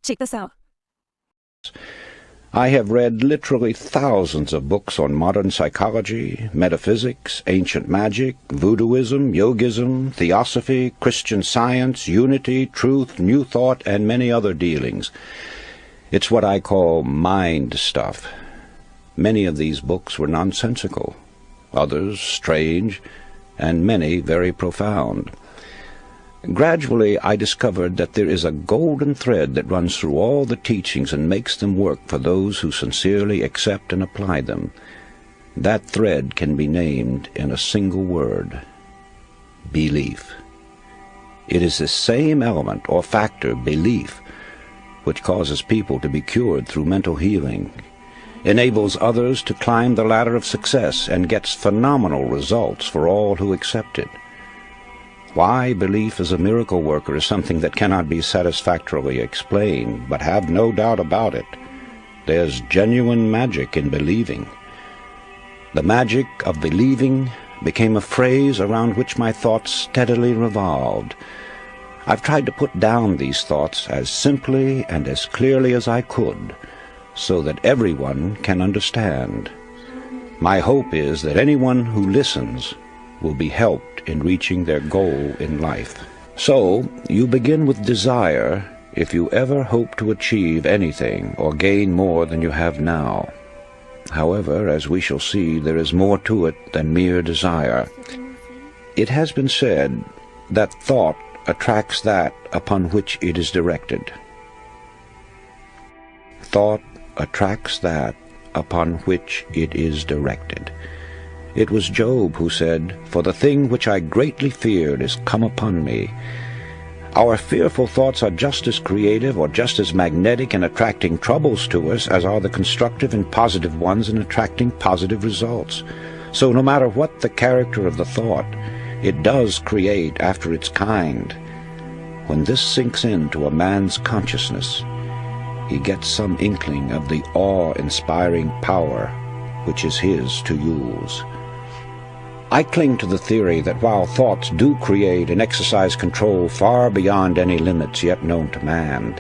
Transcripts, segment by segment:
Check this out. I have read literally thousands of books on modern psychology, metaphysics, ancient magic, voodooism, yogism, theosophy, Christian science, unity, truth, new thought, and many other dealings. It's what I call mind stuff. Many of these books were nonsensical, others strange, and many very profound. Gradually, I discovered that there is a golden thread that runs through all the teachings and makes them work for those who sincerely accept and apply them. That thread can be named in a single word: belief. It is the same element or factor, belief, which causes people to be cured through mental healing, enables others to climb the ladder of success, and gets phenomenal results for all who accept it. Why belief is a miracle worker is something that cannot be satisfactorily explained, but have no doubt about it. There's genuine magic in believing. The magic of believing became a phrase around which my thoughts steadily revolved. I've tried to put down these thoughts as simply and as clearly as I could, so that everyone can understand. My hope is that anyone who listens will be helped in reaching their goal in life. So, you begin with desire if you ever hope to achieve anything or gain more than you have now. However, as we shall see, there is more to it than mere desire. It has been said that thought attracts that upon which it is directed. Thought attracts that upon which it is directed. It was Job who said, "For the thing which I greatly feared is come upon me." Our fearful thoughts are just as creative or just as magnetic in attracting troubles to us as are the constructive and positive ones in attracting positive results. So no matter what the character of the thought, it does create after its kind. When this sinks into a man's consciousness, he gets some inkling of the awe-inspiring power which is his to use. I cling to the theory that while thoughts do create and exercise control far beyond any limits yet known to man,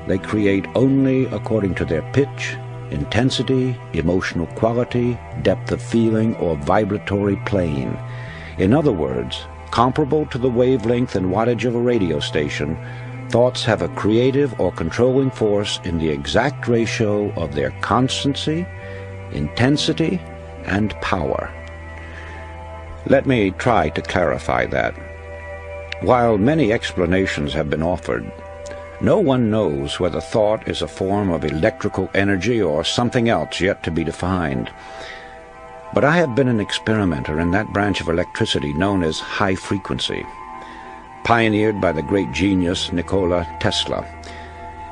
they create only according to their pitch, intensity, emotional quality, depth of feeling, or vibratory plane. In other words, comparable to the wavelength and wattage of a radio station, thoughts have a creative or controlling force in the exact ratio of their constancy, intensity, and power. Let me try to clarify that. While many explanations have been offered, no one knows whether thought is a form of electrical energy or something else yet to be defined. But I have been an experimenter in that branch of electricity known as high frequency, pioneered by the great genius Nikola Tesla.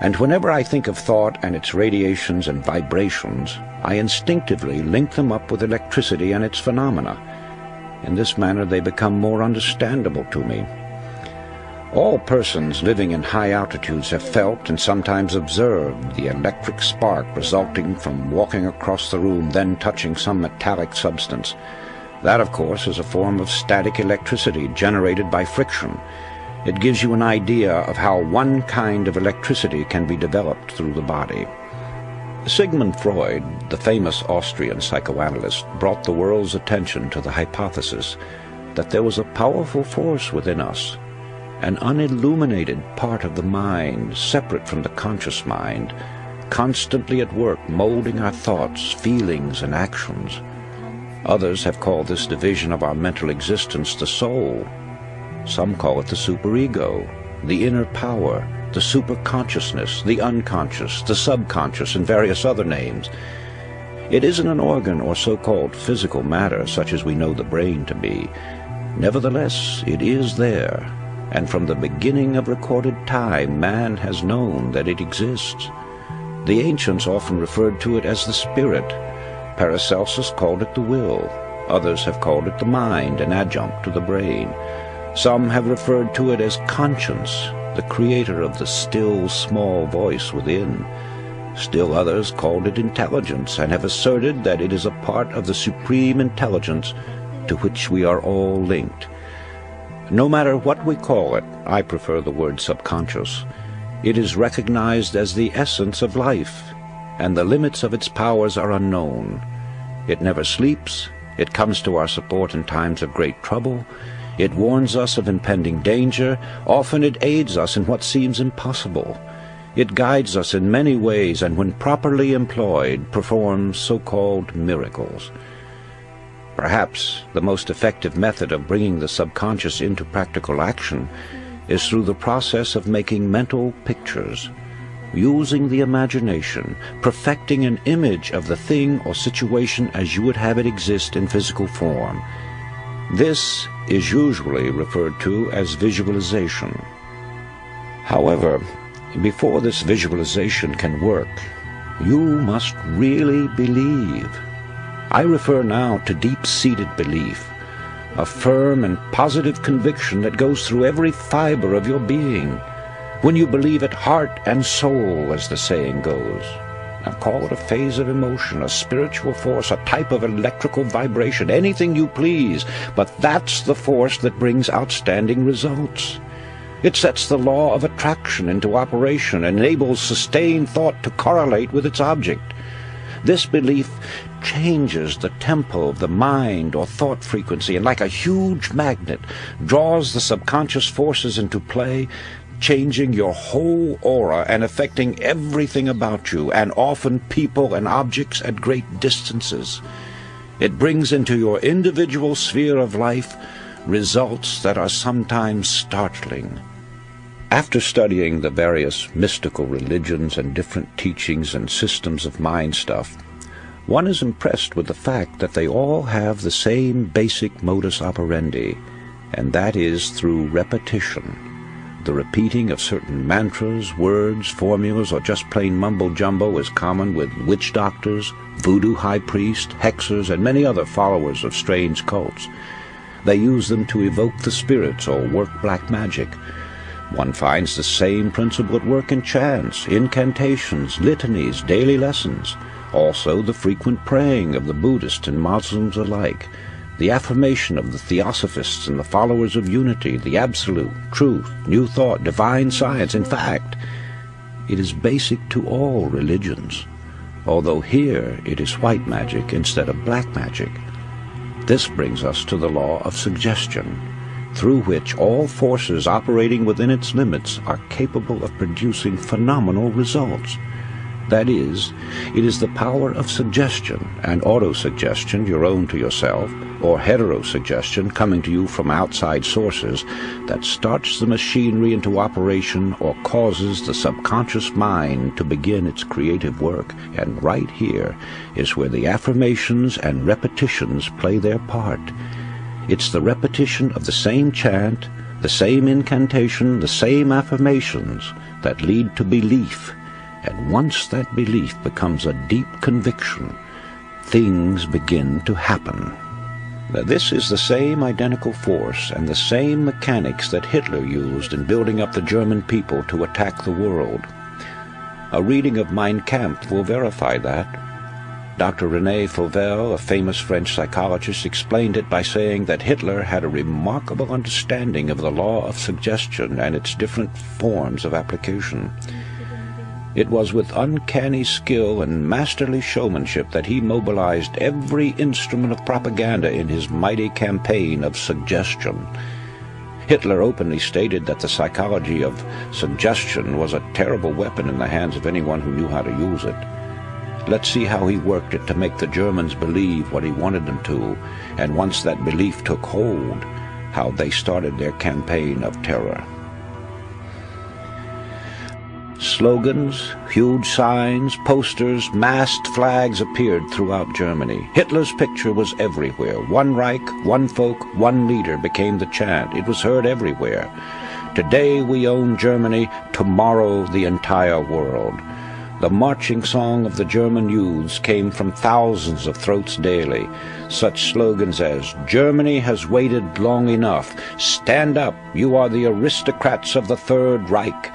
And whenever I think of thought and its radiations and vibrations, I instinctively link them up with electricity and its phenomena. In this manner they become more understandable to me. All persons living in high altitudes have felt and sometimes observed the electric spark resulting from walking across the room, then touching some metallic substance. That, of course, is a form of static electricity generated by friction. It gives you an idea of how one kind of electricity can be developed through the body. Sigmund Freud, the famous Austrian psychoanalyst, brought the world's attention to the hypothesis that there was a powerful force within us, an unilluminated part of the mind, separate from the conscious mind, constantly at work molding our thoughts, feelings, and actions. Others have called this division of our mental existence the soul. Some call it the superego, the inner power, the superconsciousness, the unconscious, the subconscious, and various other names. It isn't an organ or so-called physical matter such as we know the brain to be. Nevertheless, it is there, and from the beginning of recorded time, man has known that it exists. The ancients often referred to it as the spirit. Paracelsus called it the will. Others have called it the mind, an adjunct to the brain. Some have referred to it as conscience, the creator of the still, small voice within. Still others called it intelligence, and have asserted that it is a part of the supreme intelligence to which we are all linked. No matter what we call it, I prefer the word subconscious. It is recognized as the essence of life, and the limits of its powers are unknown. It never sleeps. It comes to our support in times of great trouble. It warns us of impending danger. Often it aids us in what seems impossible. It guides us in many ways, and when properly employed, performs so-called miracles. Perhaps the most effective method of bringing the subconscious into practical action is through the process of making mental pictures, using the imagination, perfecting an image of the thing or situation as you would have it exist in physical form. This is usually referred to as visualization. However, before this visualization can work, you must really believe. I refer now to deep-seated belief, a firm and positive conviction that goes through every fiber of your being. When you believe it heart and soul, as the saying goes. Now call it a phase of emotion, a spiritual force, a type of electrical vibration, anything you please, but that's the force that brings outstanding results. It sets the law of attraction into operation and enables sustained thought to correlate with its object. This belief changes the tempo of the mind or thought frequency, and like a huge magnet, draws the subconscious forces into play, changing your whole aura and affecting everything about you, and often people and objects at great distances. It brings into your individual sphere of life results that are sometimes startling. After studying the various mystical religions and different teachings and systems of mind stuff, one is impressed with the fact that they all have the same basic modus operandi, and that is through repetition. The repeating of certain mantras, words, formulas, or just plain mumbo-jumbo is common with witch doctors, voodoo high priests, hexers, and many other followers of strange cults. They use them to evoke the spirits or work black magic. One finds the same principle at work in chants, incantations, litanies, daily lessons. Also the frequent praying of the Buddhists and Muslims alike, the affirmation of the Theosophists and the followers of unity, the absolute, truth, new thought, divine science. In fact, it is basic to all religions, although here it is white magic instead of black magic. This brings us to the law of suggestion, through which all forces operating within its limits are capable of producing phenomenal results. That is, it is the power of suggestion and autosuggestion, your own to yourself, or heterosuggestion coming to you from outside sources, that starts the machinery into operation or causes the subconscious mind to begin its creative work. And right here is where the affirmations and repetitions play their part. It's the repetition of the same chant, the same incantation, the same affirmations that lead to belief. And once that belief becomes a deep conviction, things begin to happen. Now, this is the same identical force and the same mechanics that Hitler used in building up the German people to attack the world. A reading of Mein Kampf will verify that. Dr. René Fauvel, a famous French psychologist, explained it by saying that Hitler had a remarkable understanding of the law of suggestion and its different forms of application. It was with uncanny skill and masterly showmanship that he mobilized every instrument of propaganda in his mighty campaign of suggestion. Hitler openly stated that the psychology of suggestion was a terrible weapon in the hands of anyone who knew how to use it. Let's see how he worked it to make the Germans believe what he wanted them to, and once that belief took hold, how they started their campaign of terror. Slogans, huge signs, posters, masked flags appeared throughout Germany. Hitler's picture was everywhere. One Reich, one folk, one leader became the chant. It was heard everywhere. Today we own Germany, tomorrow the entire world. The marching song of the German youths came from thousands of throats daily. Such slogans as, "Germany has waited long enough," "Stand up, you are the aristocrats of the Third Reich,"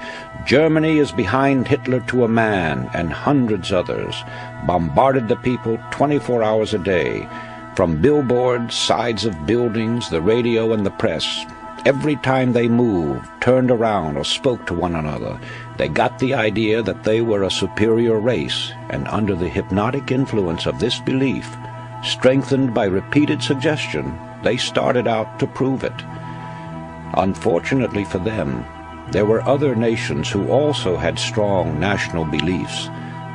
"Germany is behind Hitler to a man," and hundreds others, bombarded the people 24 hours a day. From billboards, sides of buildings, the radio, and the press, Every time they moved, turned around, or spoke to one another, they got the idea that they were a superior race, and under the hypnotic influence of this belief, strengthened by repeated suggestion, they started out to prove it. Unfortunately for them, there were other nations who also had strong national beliefs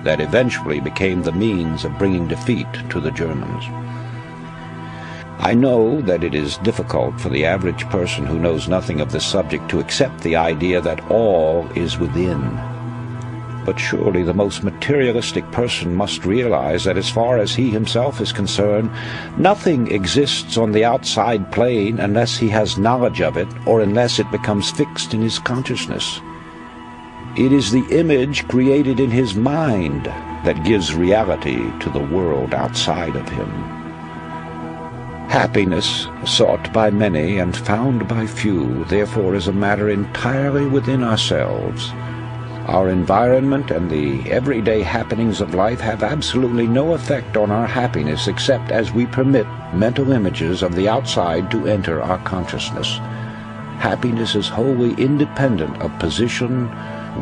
that eventually became the means of bringing defeat to the Germans. I know that it is difficult for the average person who knows nothing of this subject to accept the idea that all is within. But surely the most materialistic person must realize that as far as he himself is concerned, nothing exists on the outside plane unless he has knowledge of it or unless it becomes fixed in his consciousness. It is the image created in his mind that gives reality to the world outside of him. Happiness, sought by many and found by few, therefore is a matter entirely within ourselves. Our environment and the everyday happenings of life have absolutely no effect on our happiness except as we permit mental images of the outside to enter our consciousness. Happiness is wholly independent of position,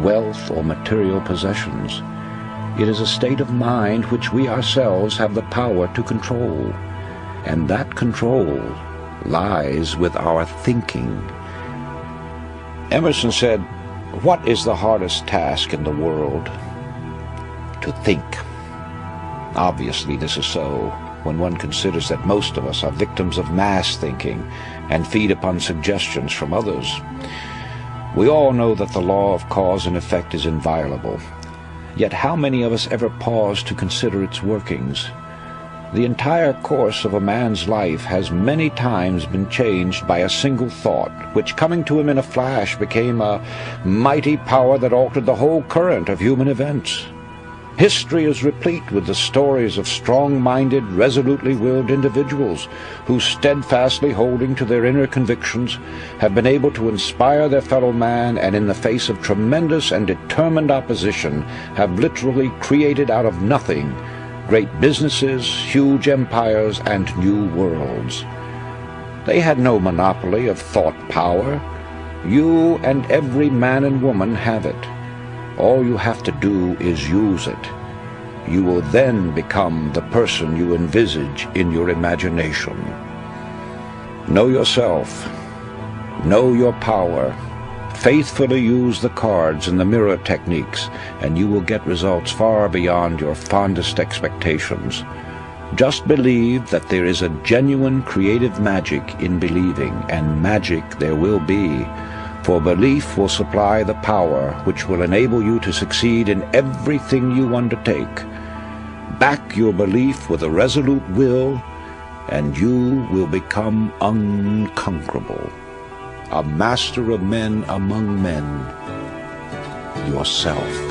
wealth, or material possessions. It is a state of mind which we ourselves have the power to control. And that control lies with our thinking. Emerson said, "What is the hardest task in the world? To think." Obviously this is so when one considers that most of us are victims of mass thinking and feed upon suggestions from others. We all know that the law of cause and effect is inviolable. Yet how many of us ever pause to consider its workings? The entire course of a man's life has many times been changed by a single thought, which coming to him in a flash became a mighty power that altered the whole current of human events. History is replete with the stories of strong-minded, resolutely willed individuals who, steadfastly holding to their inner convictions, have been able to inspire their fellow man and in the face of tremendous and determined opposition have literally created out of nothing great businesses, huge empires, and new worlds. They had no monopoly of thought power. You and every man and woman have it. All you have to do is use it. You will then become the person you envisage in your imagination. Know yourself. Know your power. Faithfully use the cards and the mirror techniques, and you will get results far beyond your fondest expectations. Just believe that there is a genuine creative magic in believing, and magic there will be, for belief will supply the power which will enable you to succeed in everything you undertake. Back your belief with a resolute will, and you will become unconquerable. A master of men among men, yourself.